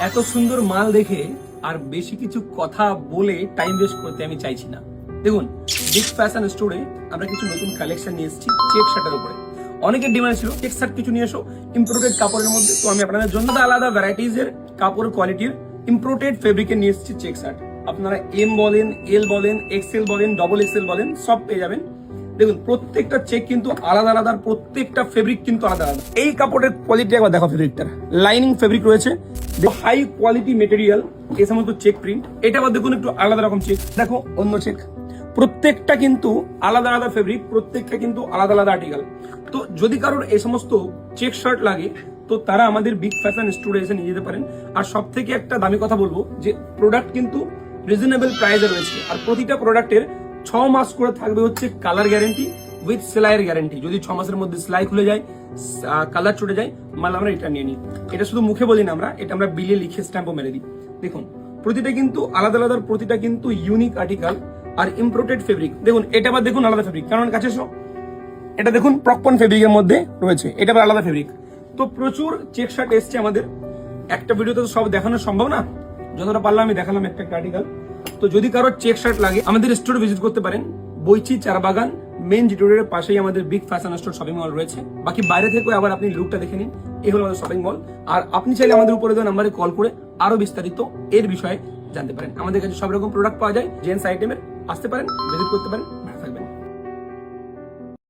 এত সুন্দর মাল দেখে আর বেশি কিছু কথা বলে টাইম ওয়েস্ট করতে আমি চাইছি না। দেখুন, বিগ ফ্যাশন স্টোরে আমরা কিছু নতুন কালেকশন নিয়ে এসেছি চেক শার্টের উপরে। অনেকের ডিমান্ড ছিল চেক শার্ট কিছু নিয়ে এসো ইম্পোর্টেড কাপড়ের মধ্যে, তো আমি আপনাদের জন্য আলাদা ভ্যারাইটিজ এর কাপড় কোয়ালিটির ইম্পোর্টেড ফেব্রিকের নিয়ে এসেছি চেক শার্ট। আপনারা এম বলেন, এল বলেন, এক্সেল বলেন, ডবল এক্সেল বলেন, সব পেয়ে যাবেন। দেখুন, প্রত্যেকটা চেক কিন্তু আলাদা আলাদা, প্রত্যেকটা ফেব্রিক কিন্তু আলাদা আলাদা। এই কাপড়ের কোয়ালিটি একবার দেখো, ফেব্রিকটার লাইনিং ফেব্রিক রয়েছে, হাই কোয়ালিটি মেটেরিয়াল, এই সমস্ত চেক প্রিন্ট। এটা আবার দেখুন একটু আলাদা রকম চেক, দেখো অন্য চেক, প্রত্যেকটা কিন্তু আলাদা আলাদা ফেব্রিক, প্রত্যেকটা কিন্তু আলাদা আলাদা আর্টিকেল। তো যদি কারোর এই সমস্ত চেক শার্ট লাগে তো তারা আমাদের বিগ ফ্যাশন স্টোরে এসে নিয়ে যেতে পারেন। আর সব থেকে একটা দামি কথা বলবো যে প্রোডাক্ট কিন্তু রিজনেবল প্রাইসে রয়েছে, আর প্রতিটা প্রোডাক্টের 6 মাস করে থাকবে হচ্ছে কালার গ্যারেন্টি উইথ সেলাইয়ের গ্যারেন্টি। যদি 6 মাসের মধ্যে সেলাই খুলে যায়, কালার চটে যায়, মাল আমরা এটা নিয়ে নিই। এটা শুধু মুখে বলি না আমরা, এটা আমরা বিলে লিখে স্ট্যাম্পও মেরে দিই। দেখুন, প্রতিটা কিন্তু আলাদা আলাদা, প্রতিটা কিন্তু ইউনিক আর্টিকেল আর ইম্পোর্টেড ফেব্রিক। দেখুন, এটা আবার দেখুন আলাদা ফেব্রিক, কারণ কাছে এসো, এটা দেখুন প্রকপন ফেব্রিকের মধ্যে রয়েছে, এটা আবার আলাদা ফেব্রিক। তো প্রচুর চেক শার্ট এসছে আমাদের, একটা ভিডিওতে তো সব দেখানো সম্ভব না, যতটা পারলাম আমি দেখালাম একটা আর্টিকেল। তো যদি কারোর চেক শার্ট লাগে আমাদের স্টোরে ভিজিট করতে পারেন, বইচি চারাবাগান মেন জিটি রোডের পাশেই আমাদের big fashion store shopping mall রয়েছে। বাকি বাইরে থেকে আবার আপনি লুকটা দেখে নিন, এই হলো আমাদের শপিং মল। আর আপনি চাইলে আমাদের উপরে দেওয়া নাম্বারে কল করে আরো বিস্তারিত এর বিষয়ে জানতে পারেন। আমাদের কাছে সব রকম প্রোডাক্ট পাওয়া যায়, জেন্টস আইটেমের, আসতে পারেন, ভিজিট করতে পারেন।